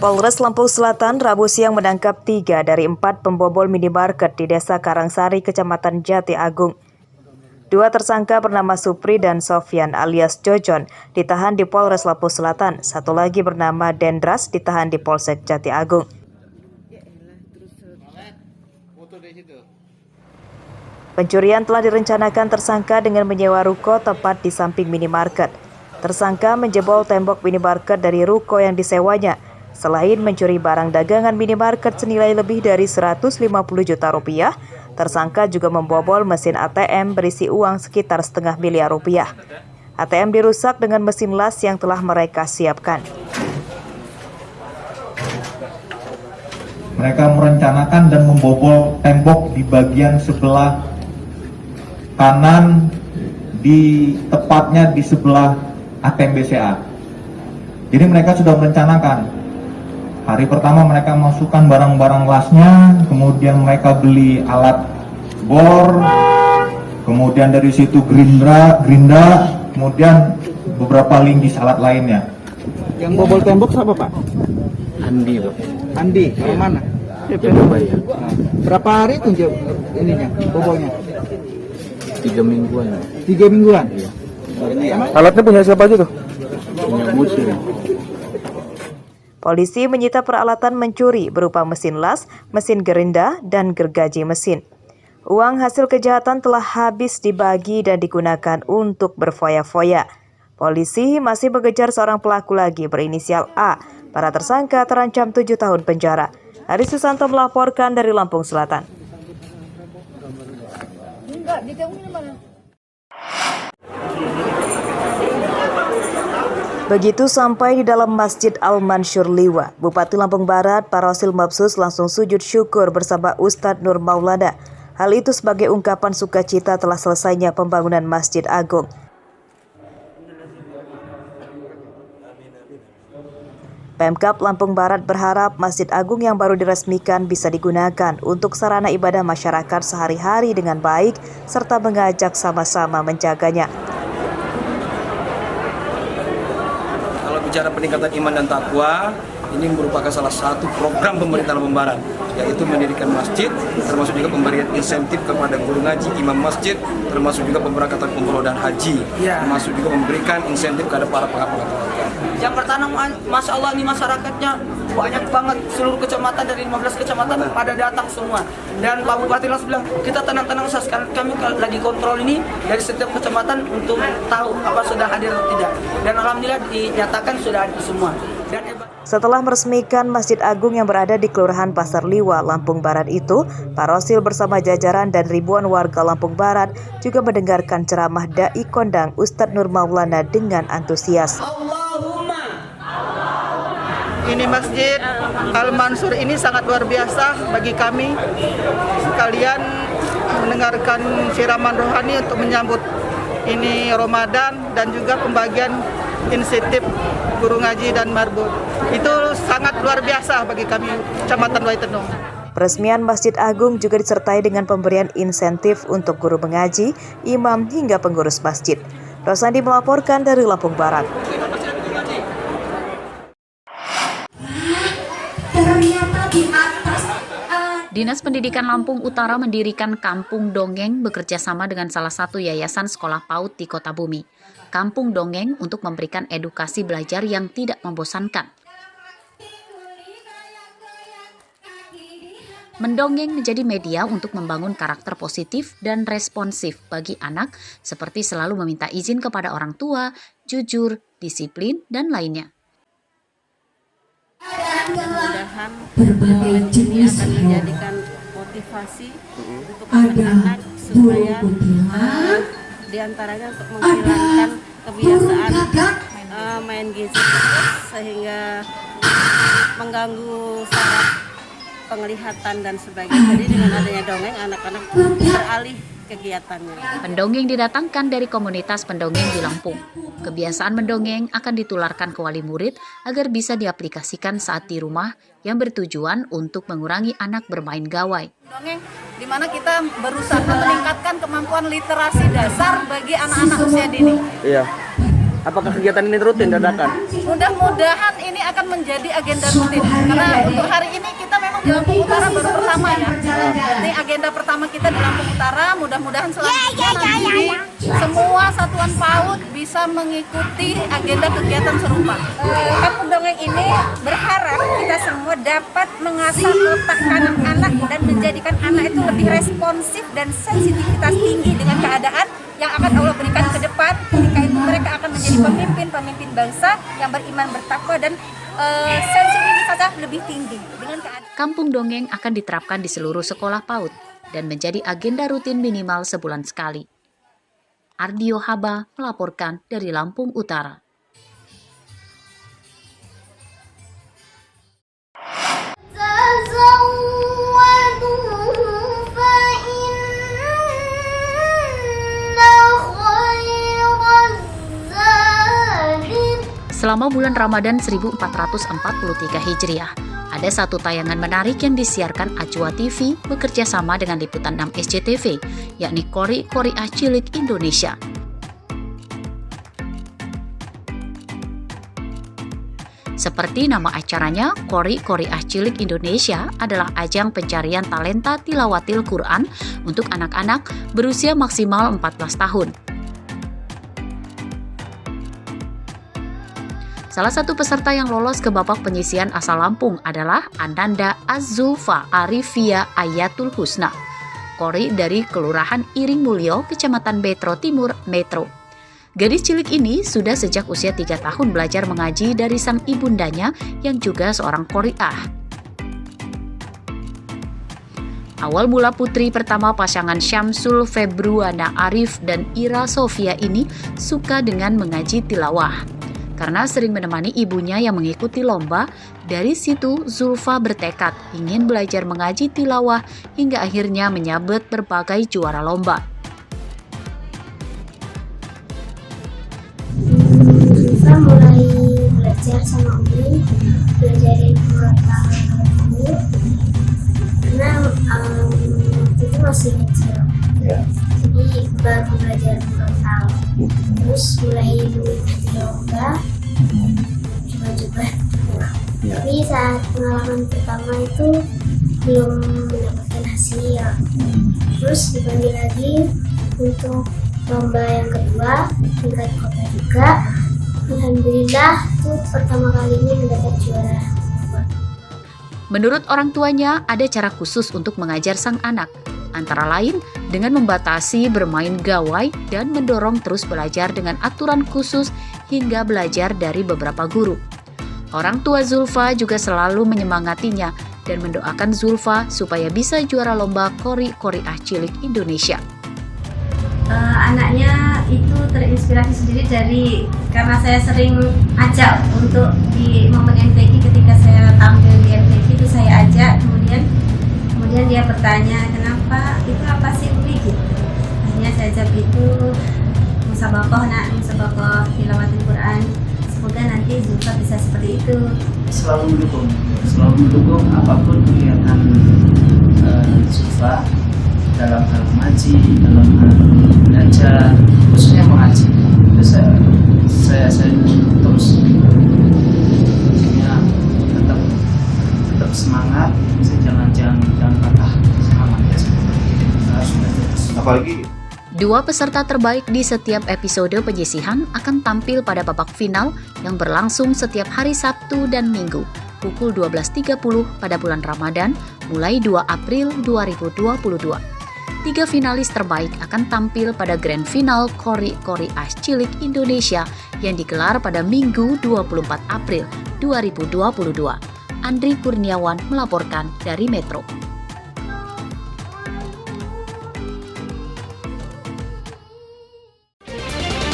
Polres Lampung Selatan Rabu siang menangkap 3 dari 4 pembobol minimarket di Desa Karangsari, Kecamatan Jati Agung. 2 tersangka bernama Supri dan Sofyan alias Jojon ditahan di Polres Lampung Selatan. 1 lagi bernama Dendras ditahan di Polsek Jati Agung. Pencurian telah direncanakan tersangka dengan menyewa ruko tepat di samping minimarket. Tersangka menjebol tembok minimarket dari ruko yang disewanya. Selain mencuri barang dagangan minimarket senilai lebih dari 150 juta rupiah, tersangka juga membobol mesin ATM berisi uang sekitar setengah miliar rupiah. ATM dirusak dengan mesin las yang telah mereka siapkan. Mereka merencanakan dan membobol tembok di bagian sebelah kanan, tepatnya di sebelah ATM BCA. Jadi mereka sudah merencanakan. Hari pertama mereka masukkan barang-barang lasnya, kemudian mereka beli alat bor, kemudian dari situ gerinda, kemudian beberapa linggis alat lainnya. Yang bobol tembok siapa, Pak? Andi, Pak. Andi, dari mana? Jababaya. Berapa hari itu ininya, bobolnya? 3 mingguan. 3 mingguan? Iya. Alatnya punya siapa aja tuh? Punya busir. Polisi menyita peralatan mencuri berupa mesin las, mesin gerinda, dan gergaji mesin. Uang hasil kejahatan telah habis dibagi dan digunakan untuk berfoya-foya. Polisi masih mengejar seorang pelaku lagi berinisial A. Para tersangka terancam 7 tahun penjara. Hari Susanto melaporkan dari Lampung Selatan. Begitu sampai di dalam Masjid Al-Mansur Liwa, Bupati Lampung Barat, Parosil Mabsus langsung sujud syukur bersama Ustadz Nur Maulana. Hal itu sebagai ungkapan sukacita telah selesainya pembangunan Masjid Agung. Pemkab Lampung Barat berharap Masjid Agung yang baru diresmikan bisa digunakan untuk sarana ibadah masyarakat sehari-hari dengan baik, serta mengajak sama-sama menjaganya. Kalau bicara peningkatan iman dan takwa, ini merupakan salah satu program pemerintah Lampung Barat, yaitu mendirikan masjid, termasuk juga pemberian insentif kepada guru ngaji, imam masjid, termasuk juga pemberangkatan umroh dan haji, termasuk juga memberikan insentif kepada para pengamat. Yang pertama, Masya Allah, ini masyarakatnya banyak banget, seluruh kecamatan dari 15 kecamatan pada datang semua. Dan Pak Bupati langsung bilang, kita tenang-tenang saja, sekarang kami lagi kontrol ini dari setiap kecamatan untuk tahu apa sudah hadir atau tidak. Dan alhamdulillah dinyatakan sudah hadir semua. Setelah meresmikan Masjid Agung yang berada di Kelurahan Pasar Liwa, Lampung Barat itu, Parosil bersama jajaran dan ribuan warga Lampung Barat juga mendengarkan ceramah Dai Kondang Ustadz Nur Maulana dengan antusias. Ini Masjid Al-Mansur ini sangat luar biasa bagi kami sekalian mendengarkan siraman rohani untuk menyambut ini Ramadan dan juga pembagian insentif guru ngaji dan marbot. Itu sangat luar biasa bagi kami Kecamatan Waitenong. Peresmian Masjid Agung juga disertai dengan pemberian insentif untuk guru mengaji, imam hingga pengurus masjid. Rosandi melaporkan dari Lampung Barat. Dinas Pendidikan Lampung Utara mendirikan Kampung Dongeng bekerja sama dengan salah satu yayasan sekolah PAUD di Kota Bumi. Kampung Dongeng untuk memberikan edukasi belajar yang tidak membosankan. Mendongeng menjadi media untuk membangun karakter positif dan responsif bagi anak, seperti selalu meminta izin kepada orang tua, jujur, disiplin, dan lainnya. Mudah-mudahan ini akan menjadikan motivasi untuk anak-anak supaya diantaranya untuk menghilangkan kebiasaan main gadget sehingga mengganggu saraf penglihatan dan sebagainya. Jadi dengan adanya dongeng, anak-anak beralih kegiatannya. Pendongeng didatangkan dari komunitas pendongeng di Lampung. Kebiasaan mendongeng akan ditularkan ke wali murid agar bisa diaplikasikan saat di rumah yang bertujuan untuk mengurangi anak bermain gawai. Dongeng di mana kita berusaha meningkatkan kemampuan literasi dasar bagi anak-anak usia dini. Iya. Apakah kegiatan ini rutin dadakan? Mudah-mudahan ini akan menjadi agenda rutin karena untuk hari ini kita memang di Lampung Utara baru pertama ya. Ini agenda pertama kita di Lampung Utara, mudah-mudahan selanjutnya nanti semua satuan PAUD bisa mengikuti agenda kegiatan serupa. Kampung Dongeng ini berharap kita semua dapat mengasah otak anak-anak dan menjadikan anak itu lebih responsif dan sensitivitas tinggi dengan keadaan yang akan Allah berikan ke depan. Ketika itu mereka akan menjadi pemimpin bangsa yang beriman, bertakwa, dan sensitivitasnya lebih tinggi dengan keadaan. Kampung Dongeng akan diterapkan di seluruh sekolah PAUD dan menjadi agenda rutin minimal sebulan sekali. Ardio Haba melaporkan dari Lampung Utara. Selama bulan Ramadan 1443 Hijriah, ada satu tayangan menarik yang disiarkan Ajwa TV bekerja sama dengan Liputan 6 SCTV, yakni Qori Qoriah Cilik Indonesia. Seperti nama acaranya, Qori Qoriah Cilik Indonesia adalah ajang pencarian talenta tilawatil Quran untuk anak-anak berusia maksimal 14 tahun. Salah satu peserta yang lolos ke babak penyisian asal Lampung adalah Ananda Az-Zulfa Arifia Ayatul Husna, Qori dari Kelurahan Iring Mulyo, Kecamatan Betro Timur, Metro. Gadis cilik ini sudah sejak usia 3 tahun belajar mengaji dari sang ibundanya yang juga seorang qori'ah. Awal mula putri pertama pasangan Syamsul Februana Arif dan Ira Sofia ini suka dengan mengaji tilawah. Karena sering menemani ibunya yang mengikuti lomba, dari situ Zulfa bertekad ingin belajar mengaji tilawah hingga akhirnya menyabet berbagai juara lomba. Zulfa mulai belajar sama Umi, belajarin Quran dulu, karena waktu itu masih kecil, jadi baru belajar Quran. Terus mulai mengikuti lomba, coba-coba. Tapi saat pengalaman pertama itu belum mendapatkan hasil. Terus dipanggil lagi untuk lomba yang kedua, tingkat kota juga. Alhamdulillah, itu pertama kalinya mendapat juara. Menurut orang tuanya, ada cara khusus untuk mengajar sang anak, antara lain dengan membatasi bermain gawai dan mendorong terus belajar dengan aturan khusus hingga belajar dari beberapa guru. Orang tua Zulfa juga selalu menyemangatinya dan mendoakan Zulfa supaya bisa juara lomba Qori Qoriah Cilik Indonesia. Anaknya itu terinspirasi sendiri karena saya sering ajak untuk di momen MTQ, ketika saya tampil di MTQ itu saya ajak, kemudian dia bertanya kenapa, itu apa sih Umi gitu. Akhirnya saya ajak itu musabaqah tilawatil Quran. Semoga nanti Zulfa bisa seperti itu. Selalu mendukung apapun kegiatan Zulfa dalam hal mengaji, dalam hal belajar, khususnya mengaji. Itu saya terus tetap semangat, jangan patah semangatnya. Harus belajar. Apalagi Dua peserta terbaik di setiap episode penyisihan akan tampil pada babak final yang berlangsung setiap hari Sabtu dan Minggu pukul 12.30 pada bulan Ramadan mulai 2 April 2022. 3 finalis terbaik akan tampil pada grand final Qori Qoriah Cilik Indonesia yang digelar pada Minggu 24 April 2022. Andri Kurniawan melaporkan dari Metro.